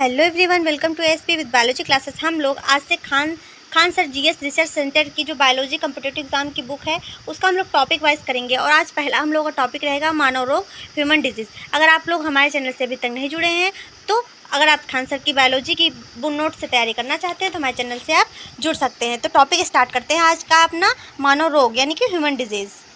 Hello everyone, welcome to SP with biology classes. हम लोग आज से Khan sir GS research centre की जो बायोलॉजी कम्पिटिटिव एग्जाम की बुक है उसका हम लोग टॉपिक वाइज करेंगे। और आज पहला हम लोग का टॉपिक रहेगा मानव रोग, ह्यूमन डिजीज़। अगर आप लोग हमारे चैनल से अभी तक नहीं जुड़े हैं तो अगर आप खान सर की बायोलॉजी की बुक नोट से तैयारी करना चाहते हैं तो हमारे चैनल से आप जुड़ सकते हैं। तो टॉपिक स्टार्ट करते हैं आज का अपना, मानव रोग यानी कि ह्यूमन डिजीज़।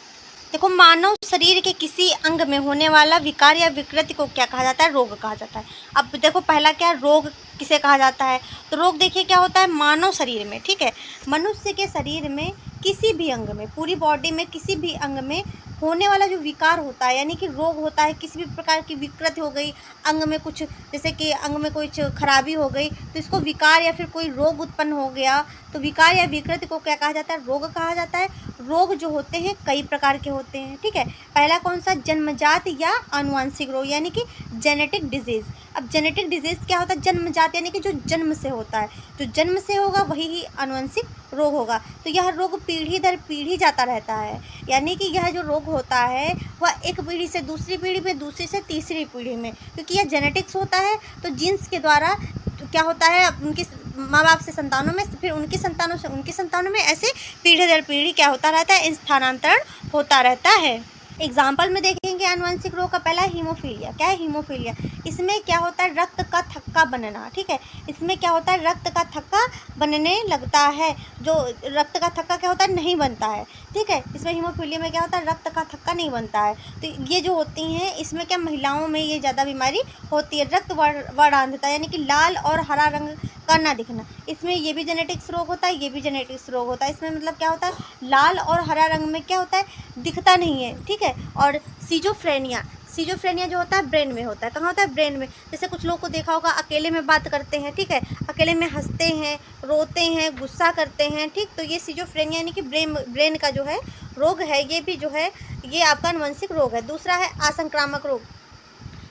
देखो, मानव शरीर के किसी अंग में होने वाला विकार या विकृति को क्या कहा जाता है? रोग कहा जाता है। अब देखो, पहला क्या रोग किसे कहा जाता है? तो रोग देखिए क्या होता है मानव शरीर में, ठीक है। मनुष्य के शरीर में किसी भी अंग में, पूरी बॉडी में किसी भी अंग में होने वाला जो विकार होता है यानी कि रोग होता है, किसी भी प्रकार की विकृति हो गई अंग में, कुछ जैसे कि अंग में कुछ खराबी हो गई तो इसको विकार या फिर कोई रोग उत्पन्न हो गया तो विकार या विकृति को क्या कहा जाता है? रोग कहा जाता है। रोग जो होते हैं कई प्रकार के होते हैं, ठीक है। पहला कौन सा? जन्मजात या आनुवंशिक रोग यानी कि जेनेटिक डिजीज़। अब जेनेटिक डिजीज़ क्या होता है? जन्मजात यानी कि जो जन्म से होता है, जो जन्म से होगा वही ही आनुवंशिक रोग होगा। तो यह रोग पीढ़ी दर पीढ़ी जाता रहता है, यानी कि यह जो रोग होता है वह एक पीढ़ी से दूसरी पीढ़ी में, दूसरी से तीसरी पीढ़ी में, क्योंकि यह जेनेटिक्स होता है। तो जीन्स के द्वारा तो क्या होता है, उनकी माँ बाप से संतानों में, फिर उनकी संतानों से उनकी संतानों में, ऐसे पीढ़ी दर पीढ़ी क्या होता रहता है? स्थानांतरण होता रहता है। एग्जाम्पल में देखेंगे आनुवंशिक रोग का, पहला हीमोफीलिया। क्या है हीमोफीलिया? इसमें क्या होता है? रक्त का थक्का बनना, ठीक है। इसमें क्या होता है? रक्त का थक्का बनने लगता है। जो रक्त का थक्का क्या होता है? नहीं बनता है, ठीक है। इसमें हीमोफीलिया में क्या होता है? रक्त का थक्का नहीं बनता है। तो ये जो होती हैं इसमें क्या, महिलाओं में ये ज़्यादा बीमारी होती है। रक्त वर्णांधता यानी कि लाल और हरा रंग का ना दिखना, इसमें ये भी जेनेटिक्स रोग होता है, ये भी जेनेटिक्स रोग होता है। इसमें मतलब क्या होता है? लाल और हरा रंग में क्या होता है? दिखता नहीं है, ठीक है। और सीजोफ्रेनिया, सीजोफ्रेनिया जो होता है ब्रेन में होता है। कहाँ होता है? ब्रेन में। जैसे कुछ लोग को देखा होगा अकेले में बात करते हैं, ठीक है, अकेले में हंसते हैं, रोते हैं, गुस्सा करते हैं, ठीक। तो ये सीजोफ्रेनिया यानी कि ब्रेन का जो है रोग है, ये भी जो है ये आपका आनुवंशिक रोग है। दूसरा है असंक्रामक रोग,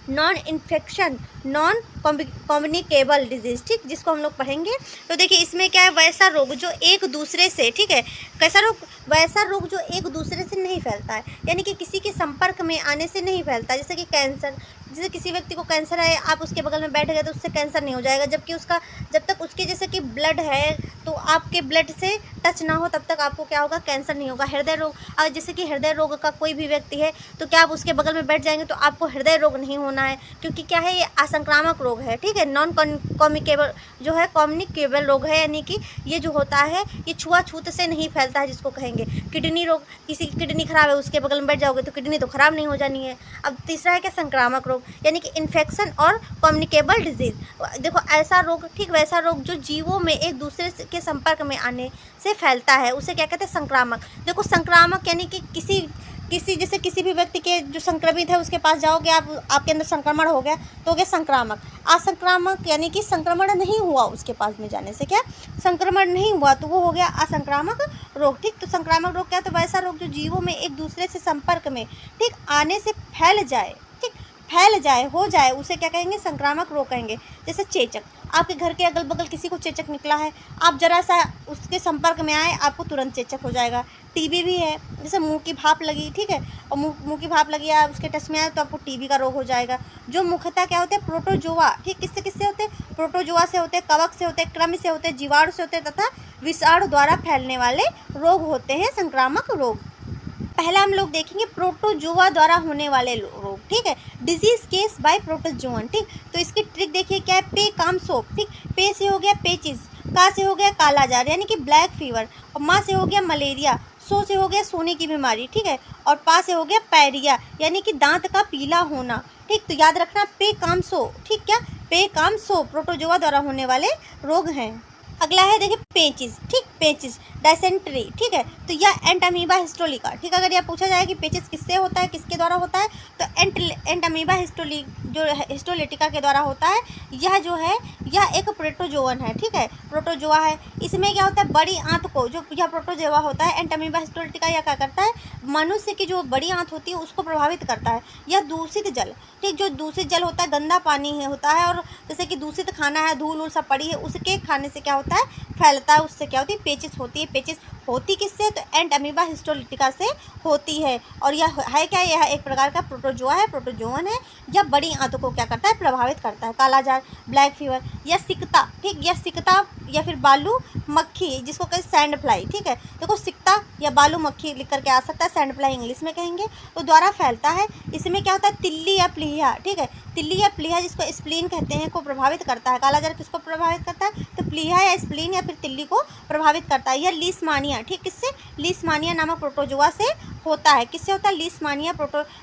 non infection non communicable disease, ठीक, जिसको हम लोग पढ़ेंगे। तो देखिए इसमें क्या है, वैसा रोग जो एक दूसरे से, ठीक है, कैसा रोग? वैसा रोग जो एक दूसरे से नहीं फैलता है, यानी कि किसी के संपर्क में आने से नहीं फैलता। जैसे कि कैंसर, जैसे किसी व्यक्ति को कैंसर है, आप उसके बगल में बैठ गए तो उससे कैंसर नहीं हो जाएगा, जबकि उसका जब तक उसके जैसे कि ब्लड है तो आपके ब्लड से टच ना हो तब तक आपको क्या होगा? कैंसर नहीं होगा। हृदय रोग, और जैसे कि हृदय रोग का कोई भी व्यक्ति है तो क्या आप उसके बगल में बैठ जाएंगे तो आपको हृदय रोग नहीं होना है, क्योंकि क्या है? ये असंक्रामक रोग है, ठीक है। नॉन कम्युनिकेबल जो है, कम्युनिकेबल रोग है, यानी कि ये जो होता है ये छुआछूत से नहीं फैलता है, जिसको कहेंगे। किडनी रोग, किसी की किडनी खराब है उसके बगल में बैठ जाओगे तो किडनी तो खराब नहीं हो जानी है। अब तीसरा है क्या? संक्रामक रोग, यानी कि इन्फेक्शन और कम्युनिकेबल डिजीज। देखो ऐसा रोग, ठीक, वैसा रोग जो जीवों में एक दूसरे के संपर्क में आने से फैलता है, उसे क्या कहते हैं? संक्रामक। देखो संक्रामक यानी कि किसी जैसे किसी भी व्यक्ति के जो संक्रमित है उसके पास जाओगे आप, आपके अंदर संक्रमण हो गया तो हो गया संक्रामक। असंक्रामक यानी कि संक्रमण नहीं हुआ उसके पास में जाने से, क्या संक्रमण नहीं हुआ तो वो हो गया असंक्रामक रोग, ठीक। तो संक्रामक रोग क्या है? तो वैसा रोग जो जीवों में एक दूसरे से संपर्क में, ठीक, आने से फैल जाए, ठीक, फैल जाए, हो जाए, उसे क्या कहेंगे? संक्रामक रोग कहेंगे। जैसे चेचक, आपके घर के अगल बगल किसी को चेचक निकला है, आप जरा सा उसके संपर्क में आए, आपको तुरंत चेचक हो जाएगा। टीबी भी है, जैसे मुंह की भाप लगी, ठीक है, और मुंह की भाप लगी, आप उसके टच में आए तो आपको टीबी का रोग हो जाएगा। जो मुख्यतः क्या होते हैं? प्रोटोजोआ, ठीक, किससे किससे होते हैं? प्रोटोजोआ से होते हैं, कवक से होते हैं, कृमि से होते हैं, जीवाणु से होते हैं तथा विषाणु द्वारा फैलने वाले रोग होते हैं संक्रामक रोग। पहला हम लोग देखेंगे प्रोटोजोआ द्वारा होने वाले रोग, ठीक है। डिजीज केस बाय प्रोटोजोअन, ठीक। तो इसकी ट्रिक देखिए क्या है? पे काम सोप, ठीक, पे से हो गया पेचिस, का से हो गया कालाजार यानी कि ब्लैक फीवर, और माँ से हो गया मलेरिया, सो से हो गया सोने की बीमारी, ठीक है, और पा से हो गया पैरिया यानी कि दांत का पीला होना, ठीक। तो याद रखना पे काम सो, ठीक, क्या पे काम सो प्रोटोजोआ द्वारा होने वाले रोग हैं। अगला है देखिए पेचिस, ठीक, पेचिस डायसेंट्री, ठीक है। तो यह एंटामीबा हिस्टोलिका, ठीक। अगर यह पूछा जाए कि पेचिस किससे होता है, किसके द्वारा होता है, तो एंटामीबा जो हिस्टोलिटिका के द्वारा होता है। यह जो है यह एक प्रोटोजोअन है, ठीक है, प्रोटोजोआ है। इसमें क्या होता है? बड़ी आंत को, जो यह प्रोटोजोआ होता है एंटामीबा हिस्टोलिटिका, यह क्या करता है? मनुष्य की जो बड़ी आंत होती है उसको प्रभावित करता है। यह दूषित जल, ठीक, जो दूषित जल होता है, गंदा पानी होता है, और जैसे कि दूषित खाना है, धूल उल सब पड़ी है, उसके खाने से क्या होता है? फैलता है, उससे क्या होती है? पेचिस होती है, पेचिस होती किससे, तो एंट अमीबा हिस्टोलिटिका से होती है। और यह है क्या, यह एक प्रकार का प्रोटोजोआ है, प्रोटोजोअन है। यह बड़ी आंतों को क्या करता है, प्रभावित करता है। कालाजार, ब्लैक फीवर, या सिकता, ठीक, यह सिकता या फिर बालू मक्खी जिसको कहते हैं सैंड फ्लाई, ठीक है। देखो सिकता या बालू मक्खी लिख करके आ सकता है, सैंड फ्लाई इंग्लिश में कहेंगे, तो द्वारा फैलता है। इसमें क्या होता है, तिल्ली या प्लीहा, ठीक है, तिल्ली या प्लीहा जिसको स्प्लीन कहते हैं को प्रभावित करता है। कालाजार किसको प्रभावित करता है, तो प्लीहा या स्प्लीन या फिर तिल्ली को प्रभावित करता है। यह लीशमानिया, ठीक, किससे, लीशमानिया नामक प्रोटोजोआ से होता है। किससे होता है, लीशमानिया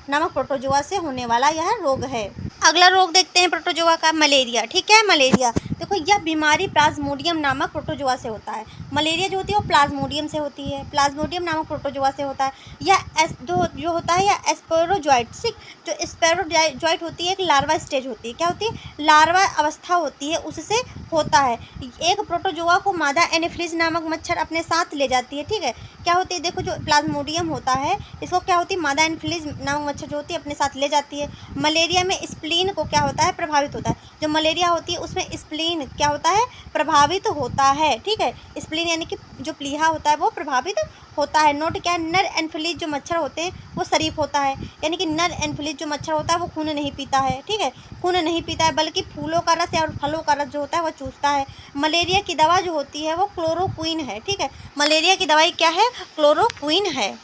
नामक प्रोटोजोआ से होने वाला यह रोग है। अगला रोग देखते हैं प्रोटोजोआ का, मलेरिया, ठीक है। मलेरिया, देखो यह बीमारी प्लाज्मोडियम नामक प्रोटोजोआ से होता है। मलेरिया जो होती है वो प्लाज्मोडियम से होती है, प्लाज्मोडियम नामक प्रोटोजोआ से होता है। यह जो होता है यह स्पोरोजोइट, ठीक, जो स्पोरोजोइट होती है एक लार्वा स्टेज होती है, क्या होती है, लार्वा अवस्था होती है, उससे होता है। एक प्रोटोजोआ को मादा एनोफिलीज नामक मच्छर अपने साथ ले जाती है, ठीक है। क्या होती है, देखो जो प्लाज्मोडियम होता है इसको क्या होती है, मादा एनोफिलीज नामक मच्छर जो होती है अपने साथ ले जाती है। मलेरिया में स्प्लीन को क्या होता है, प्रभावित होता है। जो मलेरिया होती है उसमें स्प्लीन क्या होता है, प्रभावित होता है, ठीक है। स्प्लीन यानी कि जो प्लीहा होता है वो प्रभावित होता है। नोट क्या है, नर एनोफिलीज जो मच्छर होते हैं वो शरीफ होता है, यानी कि नर एनोफिलीज जो मच्छर होता है वो खून नहीं पीता है, ठीक है, खून नहीं पीता है, बल्कि फूलों का रस और फलों का रस जो होता है वो चूसता है। मलेरिया की दवा जो होती है वो क्लोरोक्विन है, ठीक है। मलेरिया की दवाई क्या है, क्लोरोक्विन है।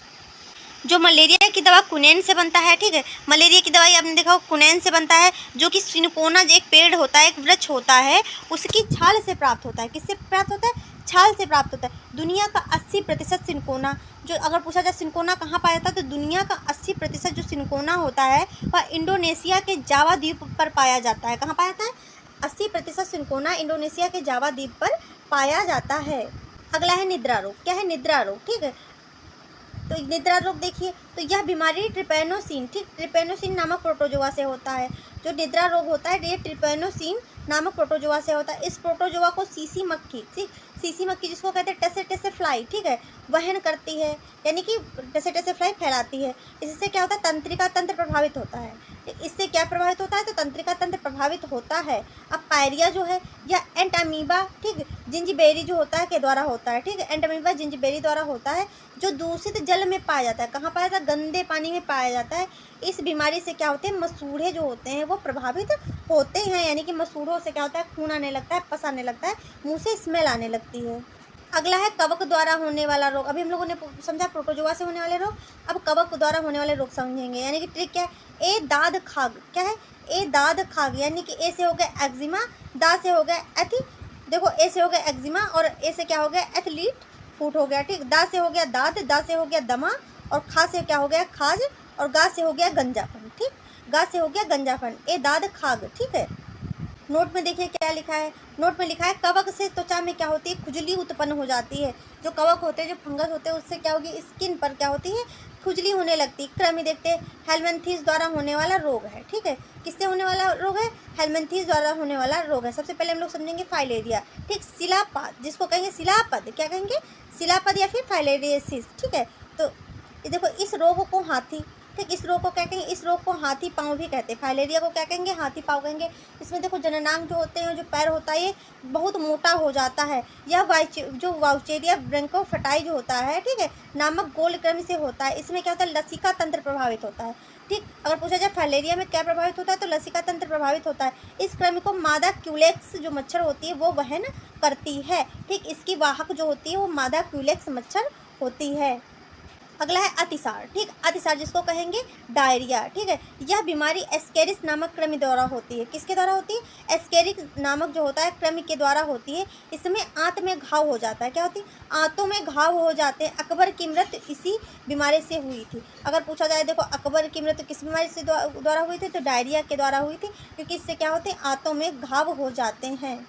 जो मलेरिया की दवा कुनैन से बनता है, ठीक है। मलेरिया की दवाई आपने देखा कुनैन से बनता है, जो कि सिनकोना एक पेड़ होता है, एक वृक्ष होता है, उसकी छाल से प्राप्त होता है। किससे प्राप्त होता है, छाल से प्राप्त होता है। दुनिया का 80% सिनकोना, जो अगर पूछा जाए सिनकोना कहाँ पाया जाता है, तो दुनिया का 80% जो सिनकोना होता है वह इंडोनेशिया के जावा द्वीप पर पाया जाता है। कहाँ पाया जाता है, 80% सिनकोना इंडोनेशिया के जावा द्वीप पर पाया जाता है। अगला है निद्रा रोग, क्या है, निद्रा रोग, ठीक है। तो निद्रा रोग देखिए, तो यह बीमारी ट्रिपेनोसिन, ठीक, ट्रिपेनोसिन नामक प्रोटोजोआ से होता है। जो निद्रा रोग होता है ये ट्रिपेनोसिन नामक प्रोटोजोआ से होता है। इस प्रोटोजोआ को सीसी मक्खी, ठीक, सीसी मक्खी जिसको कहते हैं टेसे टेसे फ्लाई, ठीक है, वहन करती है, यानी कि टेसे टेसे फ्लाई फैलाती है। इससे क्या होता है, तंत्रिका तंत्र प्रभावित होता है। इससे क्या प्रभावित होता है, तो तंत्रिका तंत्र प्रभावित होता है। अब पायरिया जो है या एंट अमीबा, ठीक, जिंजीबेरी जो होता है के द्वारा होता है, ठीक है, एंट अमीबा जिंजीबेरी द्वारा होता है, जो दूषित जल में पाया जाता है। कहाँ पाया जाता है, गंदे पानी में पाया जाता है। इस बीमारी से क्या होते हैं, मसूड़े जो होते हैं वो प्रभावित होते हैं, यानी कि मसूड़ों से क्या होता है, खून आने लगता है, पस आने लगता है, मुंह से स्मेल आने लगती है। अगला है कवक द्वारा होने वाला रोग। अभी हम लोगों ने समझा प्रोटोजोआ से होने वाले रोग, अब कवक द्वारा होने वाले रोग समझेंगे। यानी कि ट्रिक क्या है, ए दाद खाग, क्या है, ए दाद खाग, यानी कि ए से हो गया एक्जिमा, दा से हो गया एथी, देखो ए से हो गया एक्जिमा और ए से क्या हो गया, एथलीट फूट हो गया, ठीक, दा से हो गया दाद, दा से हो गया दमा, और खा से क्या हो गया खाज, और गा से हो गया गंजापन, ठीक, गा से हो गया गंजापन, ए दाद खाग, ठीक है। नोट में देखिए क्या लिखा है, नोट में लिखा है कवक से त्वचा में क्या होती है, खुजली उत्पन्न हो जाती है। जो कवक होते हैं, जो फंगस होते हैं, उससे क्या होगी, स्किन पर क्या होती है, खुजली होने लगती है। क्रम में देखते हैं, हेलमिंथेस द्वारा होने वाला रोग है, ठीक है। किससे होने वाला रोग है, हेलमिंथेस द्वारा होने वाला रोग है। सबसे पहले हम लोग समझेंगे फाइलेरिया, ठीक, शिलापद जिसको कहेंगे शिलापद, क्या कहेंगे, शिलापद या फिर फाइलेरियसिस, ठीक है। तो देखो इस रोग को हाथी, ठीक, इस रोग को क्या कहेंगे, इस रोग को हाथी पाँव भी कहते हैं। फाइलेरिया को क्या कहेंगे, हाथी पाँव कहेंगे। इसमें देखो जननांग जो होते हैं, जो पैर होता है ये बहुत मोटा हो जाता है। यह जो वाउचेरिया ब्रैंकोफटाई जो होता है, ठीक है, नामक गोल क्रम से होता है। इसमें क्या होता है, लसिका तंत्र प्रभावित होता है, ठीक। अगर पूछा जाए फाइलेरिया में क्या प्रभावित होता है, तो लसिका तंत्र प्रभावित होता है। इस क्रम को मादा क्यूलेक्स जो मच्छर होती है वो वहन करती है, ठीक। इसकी वाहक जो होती है वो मादा क्यूलेक्स मच्छर होती है। अगला है अतिसार, ठीक, अतिसार जिसको कहेंगे डायरिया, ठीक है। यह बीमारी एस्केरिस नामक कृमि द्वारा होती है। किसके द्वारा होती है, एस्केरिस नामक जो होता है कृमि के द्वारा होती है। इसमें आंत में घाव हो जाता है, क्या होती है, आंतों में घाव हो जाते हैं। अकबर की मृत्यु इसी बीमारी से हुई थी। अगर पूछा जाए, देखो अकबर की मृत्यु किस बीमारी से द्वारा हुई थी, तो डायरिया के द्वारा हुई थी, क्योंकि इससे क्या होते हैं, आंतों में घाव हो जाते हैं।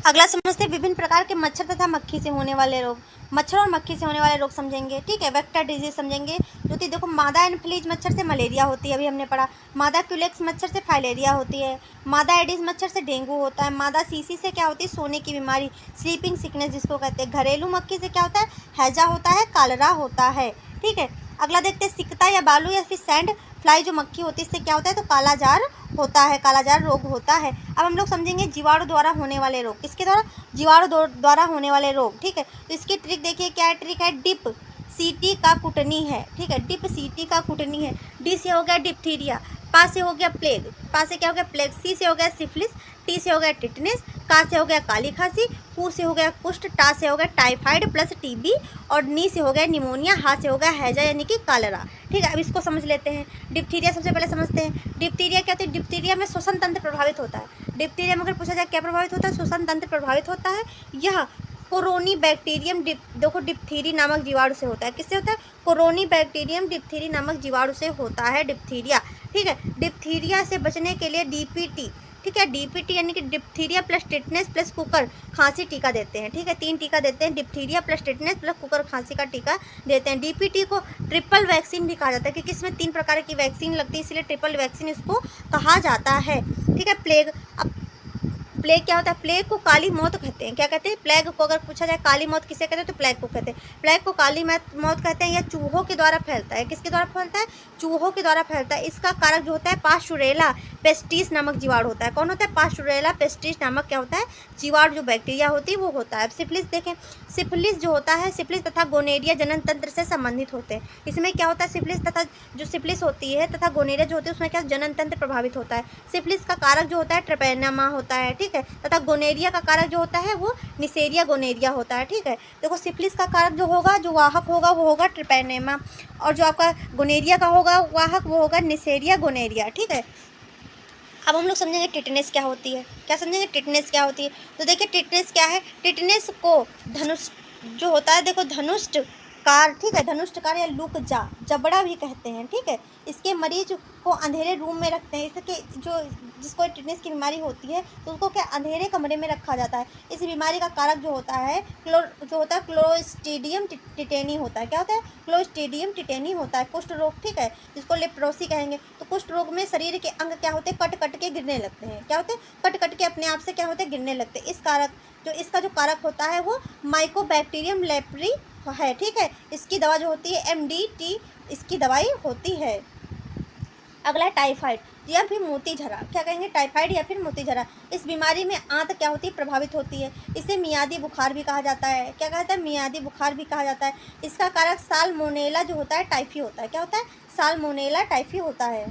अगला समझते हैं विभिन्न प्रकार के मच्छर तथा मक्खी से होने वाले रोग। मच्छर और मक्खी से होने वाले रोग समझेंगे, ठीक है। वेक्टर डिजीज समझेंगे, जो कि देखो मादा एनोफिलीज मच्छर से मलेरिया होती है, अभी हमने पढ़ा। मादा क्यूलेक्स मच्छर से फाइलेरिया होती है। मादा एडिस मच्छर से डेंगू होता है। मादा सीसी से क्या होती है, सोने की बीमारी, स्लीपिंग सिकनेस जिसको कहते हैं। घरेलू मक्खी से क्या होता है, हैजा होता है, कालरा होता है, ठीक है। अगला देखते हैं सिकता या बालू या फिर सैंड फ्लाई जो मक्खी होती है, इससे क्या होता है, तो काला जार होता है, कालाजार रोग होता है। अब हम लोग समझेंगे जीवाणु द्वारा होने वाले रोग। किसके द्वारा? जीवाणु द्वारा होने वाले रोग, ठीक है। तो इसकी ट्रिक देखिए, क्या ट्रिक है? डिप सीटी का कुटनी है, ठीक है, डिप सीटी का कुटनी है। डी से हो गया डिप्थीरिया, पा से हो गया प्लेग, पा से क्या हो गया? प्लेग, सी से हो गया सिफिलिस, टी से हो गया टिटनेस, का से हो गया काली खांसी, कू से हो गया कुष्ठ, टा से हो गया टाइफाइड प्लस टीबी, और नी से हो गया निमोनिया, हा से हो गया हैजा यानी कि कालरा, ठीक है। अब इसको समझ लेते हैं। डिप्थीरिया सबसे पहले समझते हैं। डिप्थीरिया क्या होता है? डिप्थीरिया में श्वसन तंत्र प्रभावित होता है। डिप्थीरिया में अगर पूछा जाए क्या प्रभावित होता है? श्वसन तंत्र प्रभावित होता है। यह कोरोनी बैक्टीरियम देखो डिप्थीरी नामक जीवाणु से होता है। किससे होता है? कोरोनी बैक्टीरियम डिप्थीरी नामक जीवाणु से होता है डिप्थीरिया, ठीक है। डिप्थीरिया से बचने के लिए डीपीटी, ठीक है, डीपीटी यानी कि diphtheria plus tetanus plus cooker खांसी टीका देते हैं, ठीक है। 3 टीका देते हैं, diphtheria plus tetanus plus cooker खांसी का टीका देते हैं। डीपीटी को ट्रिपल वैक्सीन भी कहा जाता है क्योंकि इसमें 3 प्रकार की वैक्सीन लगती है, इसलिए ट्रिपल वैक्सीन इसको कहा जाता है, ठीक है। प्लेग, अब प्लेग क्या होता है? प्लेग को काली मौत कहते हैं। क्या कहते हैं? प्लेग को अगर पूछा जाए काली मौत किसे कहते हैं तो प्लेग को कहते हैं। प्लेग को काली मौत कहते हैं। यह चूहों के द्वारा फैलता है। किसके द्वारा फैलता है? चूहों के द्वारा फैलता है। इसका कारक जो होता है पास्चुरेला पेस्टिस नामक जीवाणु होता है। कौन होता है? पास्चुरेला पेस्टिस नामक क्या होता है? जीवाणु, जो बैक्टीरिया होती है वो होता है। सिफिलिस देखें, सिफिलिस जो होता है, सिफिलिस तथा गोनेरिया जनन तंत्र से संबंधित होते हैं। इसमें क्या होता है? सिफिलिस तथा जो सिफिलिस होती है तथा गोनेरिया जो होती है उसमें क्या जनन तंत्र प्रभावित होता है। सिफिलिस का कारक जो होता है ट्रेपैनामा होता है, ठीक है, तथा गोनेरिया का कारक जो होता है वो निसेरिया गोनेरिया होता है, ठीक है। देखो सिफिलिस का कारक जो होगा, जो वाहक होगा वो होगा ट्रेपैनेमा, और जो आपका गोनेरिया का होगा वाहक वो होगा निसेरिया गोनेरिया, ठीक है। अब हम लोग समझेंगे टिटनेस क्या होती है। क्या समझेंगे? टिटनेस क्या होती है। तो देखिए टिटनेस क्या है? टिटनेस को धनुष जो होता है, देखो धनुष्ट कार, ठीक है, धनुष्ट कार या लूक जबड़ा भी कहते हैं, ठीक है। इसके मरीज को अंधेरे रूम में रखते हैं। इसके जो जिसको टिटनेस की बीमारी होती है तो उसको क्या अंधेरे कमरे में रखा जाता है। इस बीमारी का कारक जो होता है क्लोस्ट्रीडियम टिटेनी होता है। क्या होता है? क्लोस्ट्रीडियम टिटेनी होता है। कुष्ठ रोग, ठीक है, जिसको लेप्रोसी कहेंगे। तो कुष्ठ रोग में शरीर के अंग क्या होते हैं? कट कट के गिरने लगते हैं। क्या होते हैं? कट कट के अपने आप से क्या होते हैं? गिरने लगते हैं। इसका जो कारक होता है वो माइकोबैक्टीरियम लेप्री है, ठीक है। इसकी दवा जो होती है MDT इसकी दवाई होती है। अगला टाइफाइड या फिर मोती झरा, क्या कहेंगे? टाइफाइड या फिर मोती झरा। इस बीमारी में आंत क्या होती है? प्रभावित होती है। इसे मियादी बुखार भी कहा जाता है। क्या कहता है? मियादी बुखार भी कहा जाता है। इसका कारक साल्मोनेला जो होता है टाइफी होता है। क्या होता है? साल्मोनेला टाइफी होता है।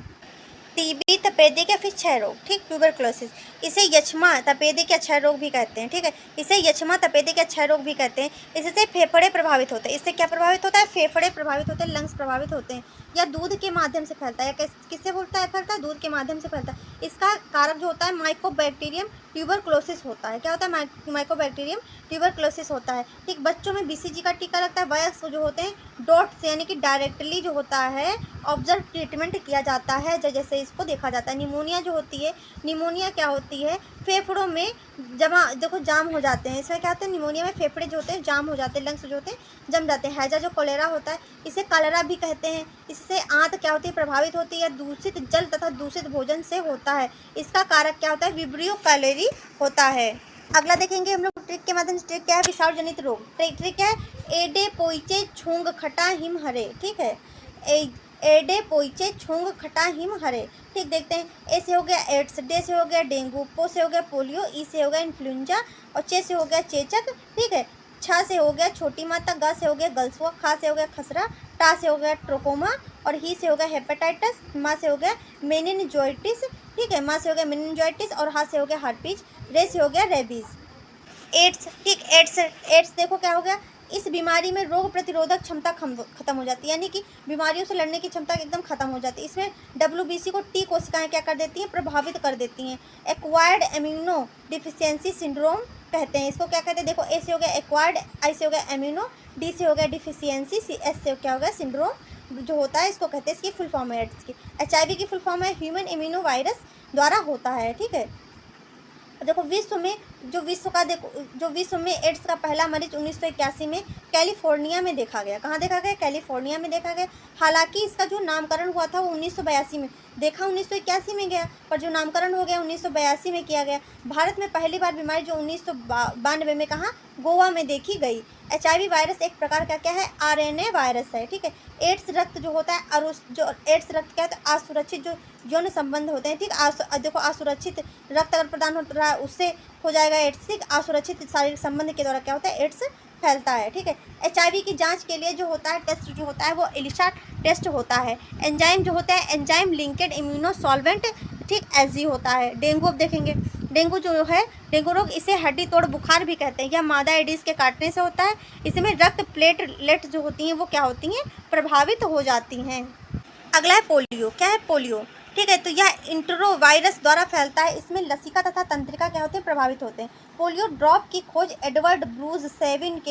टीबी, तपेदिक या फिर क्षय रोग, ठीक, ट्यूबरक्लोसिस, इसे यक्ष्मा तपेदिक या क्षय रोग भी कहते हैं, ठीक है। इसे यक्ष्मा तपेदिक या क्षय रोग भी कहते हैं। इससे फेफड़े प्रभावित होते हैं। इससे क्या प्रभावित होता है? फेफड़े प्रभावित होते हैं, लंग्स प्रभावित होते हैं। या दूध के माध्यम से फैलता है। या किससे फैलता है? दूध के माध्यम से फैलता है। इसका कारक जो होता है माइकोबैक्टीरियम ट्यूबरक्लोसिस होता है। क्या होता है? माइकोबैक्टीरियम ट्यूबरक्लोसिस होता है, ठीक। बच्चों में BCG का टीका लगता है। वयस्क जो होते हैं डॉट से यानी कि डायरेक्टली जो होता है ऑब्जर्व ट्रीटमेंट किया जाता है, जैसे इसको देखा जाता है। निमोनिया जो होती है, निमोनिया क्या होती है? फेफड़ों में जाम हो जाते हैं। इसमें क्या होता है? निमोनिया में फेफड़े जो होते हैं जाम हो जाते हैं, लंग्स जो होते हैं जम जाते हैं। हैजा जो कोलेरा होता है इसे कलरा भी कहते हैं। इससे आंत क्या होती है? प्रभावित होती है। दूषित जल तथा दूषित भोजन से होता है। इसका कारक क्या होता है? विब्रियो कैलोरी होता है। अगला देखेंगे हम लोग ट्रिक के माध्यम से। ट्रिक क्या है? विषाणु जनित रोग। ट्रिक क्या है? एडे पोइचे छूंग खटा हिम हरे, ठीक है। एडे पोइचे छूंग खटा हिम हरे, ठीक। देखते हैं। ए से हो गया एड्स, डे से हो गया डेंगू, पो से हो गया पोलियो, ई से हो गया इन्फ्लुएंजा, और चे से हो गया चेचक, ठीक है। छा से हो गया छोटी माता, गा से हो गया गलसुआ, खा से हो गया खसरा, टा से हो गया ट्रोकोमा, और ही से हो गया हेपेटाइटिस, माँ से हो गया मेनिनजाइटिस, ठीक है, माँ से हो गया मेनिनजाइटिस, और हा से हो गया हार्पिच, रे से हो गया रेबीज। एड्स, ठीक। एड्स देखो क्या हो गया? इस बीमारी में रोग प्रतिरोधक क्षमता खत्म हो जाती है, यानी कि बीमारियों से लड़ने की क्षमता एकदम खत्म हो जाती है। इसमें WBC को T कोशिकाएं क्या कर देती हैं? प्रभावित कर देती हैं। एक्वायर्ड इम्यूनो डिफिशियंसी सिंड्रोम कहते हैं इसको। क्या कहते हैं? देखो, ए से हो गया एक्वायर्ड, आई से हो गया इम्यूनो, डी से हो गया डिफिशियंसी, एस से क्या हो गया? सिंड्रोम जो होता है इसको कहते हैं। इसकी फुल फॉर्म है एड्स की। HIV की फुल फॉर्म है ह्यूमन इम्यूनो वायरस द्वारा होता है, ठीक है। देखो विश्व में एड्स का पहला मरीज 1981 में कैलिफोर्निया में देखा गया। कहाँ देखा गया? कैलिफोर्निया में देखा गया। हालांकि इसका जो नामकरण हुआ था वो 1982 में देखा 1981 में गया, पर जो नामकरण हो गया 1982 में किया गया। भारत में पहली बार बीमारी जो 1992 में कहाँ, गोवा में देखी गई। HIV वायरस एक प्रकार का क्या है, RNA वायरस है, ठीक है। एड्स रक्त जो होता है, जो एड्स रक्त क्या होता है, असुरक्षित जो यौन संबंध होते हैं, ठीक। देखो असुरक्षित रक्त अगर प्रदान हो रहा है उससे हो जाएगा एड्स, ठीक। असुरक्षित शारीरिक संबंध के द्वारा क्या होता है, एड्स फैलता है, ठीक है। HIV की जांच के लिए जो होता है टेस्ट जो होता है वो एलिसा टेस्ट होता है। एंजाइम जो होता है एंजाइम लिंकेड इम्यूनोसॉल्वेंट, ठीक, एजी होता है। डेंगू अब देखेंगे, डेंगू जो है, डेंगू रोग इसे हड्डी तोड़ बुखार भी कहते हैं। यह मादा एडिस के काटने से होता है। इसमें रक्त प्लेटलेट जो होती हैं वो क्या होती हैं, प्रभावित हो जाती हैं। अगला है पोलियो। क्या है पोलियो, ठीक है। तो यह इंट्रोवायरस द्वारा फैलता है। इसमें लसिका तथा तंत्रिका क्या होते हैं, प्रभावित होते हैं। पोलियो ड्रॉप की खोज एडवर्ड ब्रूस सेविन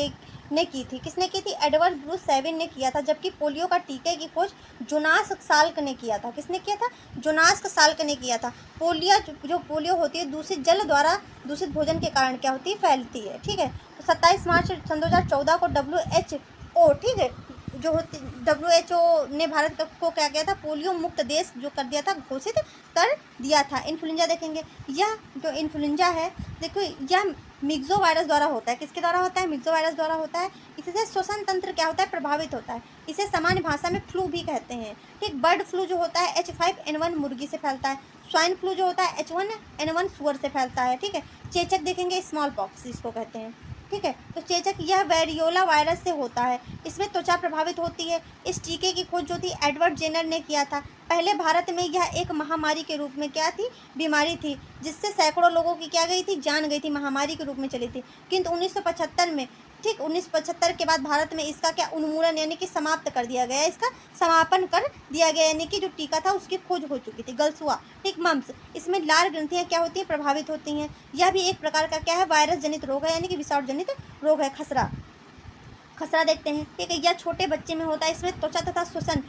ने की थी। किसने की थी, एडवर्ड ब्रूस सेविन ने किया था। जबकि पोलियो का टीके की खोज जोनास साल्क ने किया था। किसने किया था, जोनास साल्क ने किया था। जो पोलियो होती है दूषित जल द्वारा दूषित भोजन के कारण क्या होती है, फैलती है, ठीक है। तो 27 मार्च सन 2014 को WHO, ठीक है, जो होती WHO ने भारत को क्या किया था, पोलियो मुक्त देश जो कर दिया था, घोषित कर दिया था। इन्फ्लुएंजा देखेंगे, यह जो इन्फ्लुएंजा है देखो यह मिक्सो वायरस द्वारा होता है। किसके द्वारा होता है, मिक्सो वायरस द्वारा होता है। इससे श्वसन तंत्र क्या होता है, प्रभावित होता है। इसे सामान्य भाषा में फ्लू भी कहते हैं, ठीक। बर्ड फ्लू जो होता है H5N1 मुर्गी से फैलता है। स्वाइन फ्लू जो होता है H1N1 सुअर से फैलता है, ठीक है। चेचक देखेंगे, स्मॉल पॉक्स इसको कहते हैं, ठीक है। तो चेचक यह वेरियोला वायरस से होता है। इसमें त्वचा प्रभावित होती है। इस टीके की खोज जो थी एडवर्ड जेनर ने किया था। पहले भारत में यह एक महामारी के रूप में क्या थी, बीमारी थी, जिससे सैकड़ों लोगों की क्या गई थी, जान गई थी, महामारी के रूप में चली थी। किंतु 1975 में, ठीक, 1975 के बाद भारत में इसका क्या उन्मूलन यानी कि समाप्त कर दिया गया, इसका समापन कर दिया गया, यानी कि जो टीका था उसकी खोज हो चुकी थी। गलसुआ, ठीक, मम्स, इसमें लार ग्रंथियाँ क्या होती हैं, प्रभावित होती हैं। यह भी एक प्रकार का क्या है, वायरस जनित रोग है, यानी कि विषाणु जनित रोग है। खसरा, खसरा देखते हैं, ठीक है। यह छोटे बच्चे में होता है। इसमें त्वचा तथा श्वसन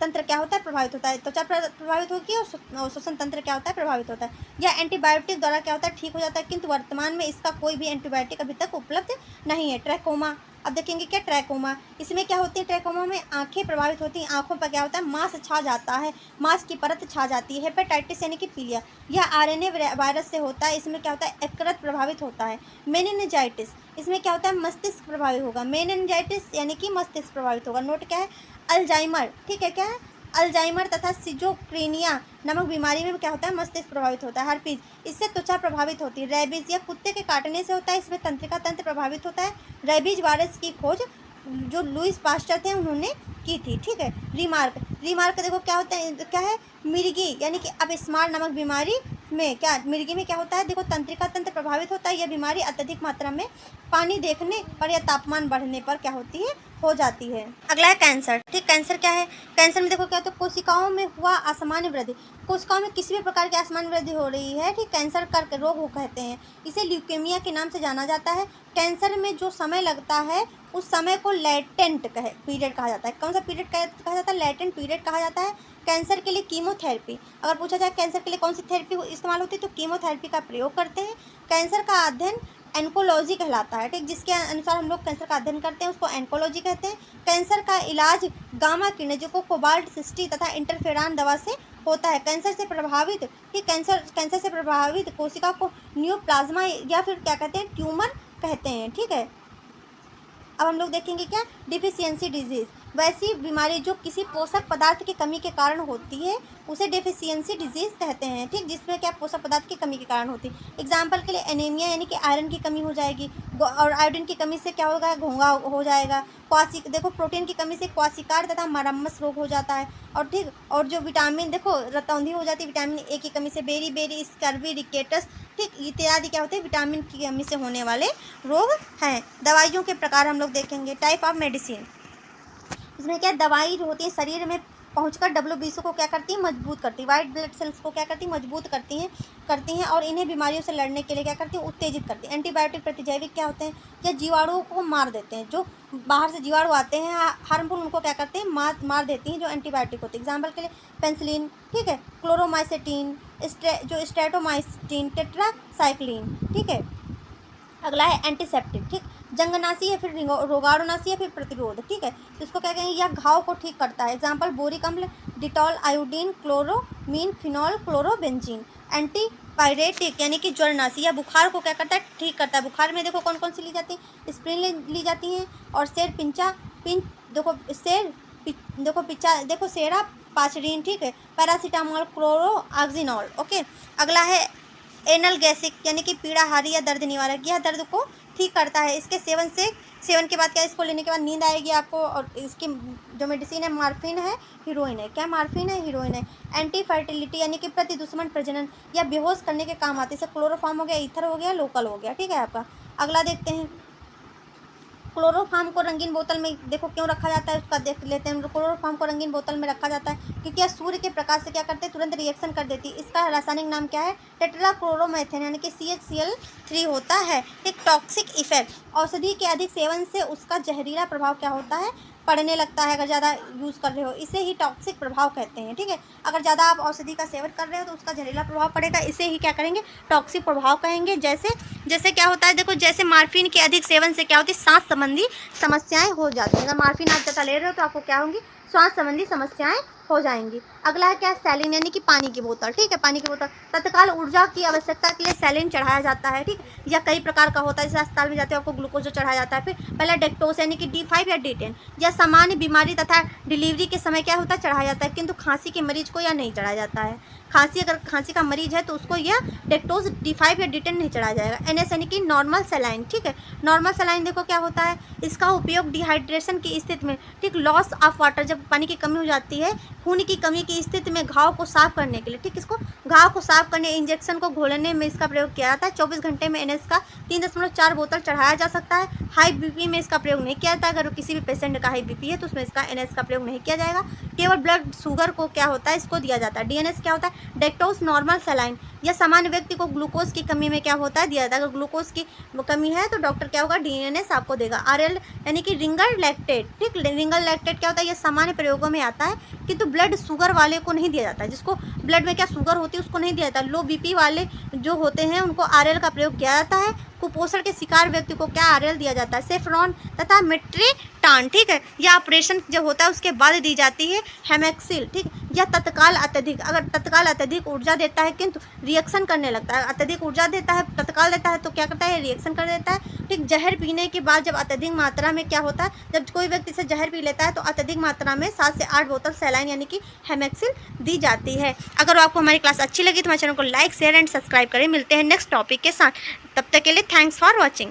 तंत्र क्या होता है, प्रभावित होता है। त्वचा प्रभावित होती है और श्वसन तंत्र क्या होता है, प्रभावित होता है। यह एंटीबायोटिक द्वारा क्या होता है, ठीक हो जाता है, किंतु वर्तमान में इसका कोई भी एंटीबायोटिक अभी तक उपलब्ध नहीं है। ट्रैकोमा, अब देखेंगे क्या, ट्रैकोमा, इसमें क्या होती है, ट्रैकोमा में आंखें प्रभावित होती हैं। आंखों पर क्या होता है, मांस छा जाता है, मांस की परत छा जाती है। हेपेटाइटिस यानी कि पीलिया, यह RNA वायरस से होता है। इसमें क्या होता है, यकृत प्रभावित होता है। मेनिनजाइटिस, इसमें क्या होता है, मस्तिष्क प्रभावित होगा। मेनिनजाइटिस यानी कि मस्तिष्क प्रभावित होगा। नोट क्या है, अल्जाइमर, ठीक है, क्या है, अल्जाइमर तथा सिजोफ्रेनिया नामक बीमारी में क्या होता है, मस्तिष्क प्रभावित होता है। हर्पीज, इससे त्वचा प्रभावित होती है। रेबीज, यह कुत्ते के काटने से होता है। इसमें तंत्रिका तंत्र प्रभावित होता है। रेबीज वायरस की खोज जो लुइस पास्चर थे उन्होंने की थी, ठीक है। रिमार्क, रिमार्क देखो क्या होता है, क्या है, मिर्गी यानी कि अब स्मार नामक बीमारी में क्या, मिर्गी में क्या होता है, देखो तंत्रिका तंत्र प्रभावित होता है। यह बीमारी अत्यधिक मात्रा में पानी देखने पर या तापमान बढ़ने पर क्या होती है, हो जाती है। अगला है कैंसर, ठीक। कैंसर क्या है, कैंसर में देखो क्या होता है, कोशिकाओं में हुआ असामान्य वृद्धि। कोशिकाओं में किसी भी प्रकार की असामान्य वृद्धि हो रही है, ठीक, कैंसर का रोग वो कहते हैं। इसे ल्यूकेमिया के नाम से जाना जाता है। कैंसर में जो समय लगता है उस समय को लेटेंट पीरियड कहा जाता है। कौन सा पीरियड कहा जाता है, लेटेंट पीरियड कहा जाता है। कैंसर के लिए कीमोथेरेपी, अगर पूछा जाए कैंसर के लिए कौन सी थेरेपी इस्तेमाल होती है तो कीमोथेरेपी का प्रयोग करते हैं। कैंसर का अध्ययन एंकोलॉजी कहलाता है, ठीक, जिसके अनुसार हम लोग कैंसर का अध्ययन करते हैं उसको एंकोलॉजी कहते हैं। कैंसर का इलाज गामा किरणें जो कोबाल्ट 60 तथा इंटरफेरान दवा से होता है। कैंसर से प्रभावित, ठीक, कैंसर से प्रभावित कोशिका को न्यूप्लाज्मा या फिर क्या कहते हैं, ट्यूमर कहते हैं, ठीक है। अब हम लोग देखेंगे क्या, डिफिशियंसी डिजीज, वैसी बीमारी जो किसी पोषक पदार्थ की कमी के कारण होती है उसे डिफिशियंसी डिजीज कहते हैं, ठीक, जिसमें क्या पोषक पदार्थ की कमी के कारण होती है। एग्जाम्पल के लिए एनीमिया यानी कि आयरन की कमी हो जाएगी, और आयोडीन की कमी से क्या होगा, घोंघा हो जाएगा। क्वासी, देखो प्रोटीन की कमी से क्वासिकार तथा मरम्मस रोग हो जाता है। और ठीक, और जो विटामिन, देखो रतौंधी हो जाती है विटामिन ए की कमी से, बेरी बेरी, स्कर्वी, रिकेटस, ठीक, इत्यादि क्या होते हैं, विटामिन की कमी से होने वाले रोग हैं। दवाइयों के प्रकार हम लोग देखेंगे। टाइप ऑफ मेडिसिन, इसमें क्या दवाई जो होती है शरीर में पहुंचकर WBC को क्या करती है, मजबूत करती है। वाइट ब्लड सेल्स को क्या करती है, मजबूत करती हैं और इन्हें बीमारियों से लड़ने के लिए क्या करती है, उत्तेजित करती है। एंटीबायोटिक प्रतिजैविक क्या होते हैं, या जीवाणुओं को मार देते हैं। जो बाहर से जीवाणु आते हैं हार्मफुल, उनको क्या करते हैं, मार देती हैं, जो एंटीबायोटिक होती है। एग्जाम्पल के लिए पेंसिलिन, ठीक है, क्लोरोमाइसेटिन, जो स्ट्रेटोमाइसिन, टेट्रासाइक्लिन, ठीक है। अगला है एंटीसेप्टिक, ठीक, जंगनाशी या फिर रोगाणुनाशी या फिर प्रतिरोध, ठीक है। तो इसको क्या कहेंगे, यह घाव को ठीक करता है। एग्जाम्पल बोरिक अम्ल, Dettol, iodine, chloramine, phenol, chlorobenzene. Antipyretic यानी कि ज्वरनाशी, यह बुखार को क्या करता है, ठीक करता है। बुखार में देखो कौन कौन सी ली जाती है, एस्पिरिन ली जाती है, और सेरा पाचरीन, ठीक है। Paracetamol, chloroxylenol, okay. अगला है एनाल्गेसिक यानी कि पीड़ाहारी या दर्द निवारक, यह दर्द को ठीक करता है। इसके सेवन के बाद क्या, इसको लेने के बाद नींद आएगी आपको। और इसकी जो मेडिसिन है मार्फिन है, हीरोइन है। क्या मार्फिन है, हीरोइन है। एंटी फर्टिलिटी यानी कि प्रति दुश्मन प्रजनन या बेहोश करने के काम आती है। जैसे क्लोरोफॉर्म हो गया, ईथर हो गया, लोकल हो गया, ठीक है आपका। अगला देखते हैं, क्लोरोफॉर्म को रंगीन बोतल में देखो क्यों रखा जाता है, उसका देख लेते हैं। क्लोरोफॉर्म को रंगीन बोतल में रखा जाता है क्योंकि यह सूर्य के प्रकाश से क्या करते हैं, तुरंत रिएक्शन कर देती है। इसका रासायनिक नाम क्या है, टेट्राक्लोरोमेथेन यानी कि CHCl3 होता है। एक टॉक्सिक इफेक्ट, औषधि के अधिक सेवन से उसका जहरीला प्रभाव क्या होता है, पड़ने लगता है। अगर ज़्यादा यूज़ कर रहे हो, इसे ही टॉक्सिक प्रभाव कहते हैं, ठीक है। अगर ज़्यादा आप औषधि का सेवन कर रहे हो तो उसका जहरीला प्रभाव पड़ेगा, इसे ही क्या करेंगे, टॉक्सिक प्रभाव कहेंगे। जैसे क्या होता है, देखो जैसे मार्फिन के अधिक सेवन से क्या होती है, सांस संबंधी समस्याएं हो जाती हैं। अगर मार्फिन आप ज़्यादा ले रहे हो तो आपको क्या होंगी, श्वास संबंधी समस्याएं हो जाएंगी। अगला है क्या, सैलिन यानी कि पानी की बोतल, ठीक है। पानी की बोतल, तत्काल ऊर्जा की आवश्यकता के लिए सैलिन चढ़ाया जाता है, ठीक है। यह कई प्रकार का होता है, जैसे अस्पताल में जाते हो आपको ग्लूकोज चढ़ाया जाता है। फिर पहला डेक्टोस यानी कि D5 या D10, यह सामान्य बीमारी तथा डिलीवरी के समय क्या होता है, चढ़ाया जाता है। किंतु खांसी के मरीज को यह नहीं चढ़ाया जाता है। अगर खांसी का मरीज है तो उसको यह डेक्टोज D5 या D10 नहीं चढ़ाया जाएगा। NS यानी कि नॉर्मल सलाइन, ठीक है। नॉर्मल सलाइन देखो क्या होता है, इसका उपयोग डिहाइड्रेशन की स्थिति में, ठीक, लॉस ऑफ वाटर, जब पानी की कमी हो जाती है, खून की कमी की स्थिति में घाव को साफ करने के लिए, ठीक, इसको घाव को साफ करने, इंजेक्शन को घोलने में इसका प्रयोग किया जाता है। 24 घंटे में NS का 3.4 बोतल चढ़ाया जा सकता है। हाई BP में इसका प्रयोग नहीं किया जाता। अगर किसी भी पेशेंट का हाई BP है तो उसमें इसका NS का प्रयोग नहीं किया जाएगा। केवल ब्लड शुगर को क्या होता है, इसको दिया जाता है। DNS क्या होता है, डेक्टोस नॉर्मल सलाइन, यह सामान्य व्यक्ति को ग्लूकोज की कमी में क्या होता है, दिया जाता है। अगर ग्लूकोज की कमी है तो डॉक्टर क्या होगा, DNS आपको देगा। RL यानी कि रिंगर लैक्टेट, ठीक, रिंगर लैक्टेट क्या होता है, यह सामान्य प्रयोगों में आता है किंतु ब्लड शुगर वाले को नहीं दिया जाता है। जिसको ब्लड में क्या शुगर होती है उसको नहीं दिया जाता। लो BP वाले जो होते हैं उनको RL का प्रयोग किया जाता है। कुपोषण के शिकार व्यक्ति को क्या RL दिया जाता है, सेफ्रॉन तथा मेट्रिटान, ठीक है। यह ऑपरेशन जो होता है उसके बाद दी जाती है। हेमेक्सिल, ठीक, यह तत्काल अत्यधिक, अगर तत्काल अत्यधिक ऊर्जा देता है किंतु रिएक्शन करने लगता है। अत्यधिक ऊर्जा देता है, तत्काल देता है तो क्या करता है, रिएक्शन कर देता है, ठीक। जहर पीने के बाद जब अत्यधिक मात्रा में क्या होता है, जब कोई व्यक्ति से जहर पी लेता है तो अत्यधिक मात्रा में 7 से 8 बोतल सैलाइन यानी कि हेमेक्सिल दी जाती है। अगर आपको हमारी क्लास अच्छी लगी तो हमारे चैनल को लाइक, शेयर एंड सब्सक्राइब करें। मिलते हैं नेक्स्ट टॉपिक के साथ, तब तक के लिए थैंक्स फॉर वॉचिंग।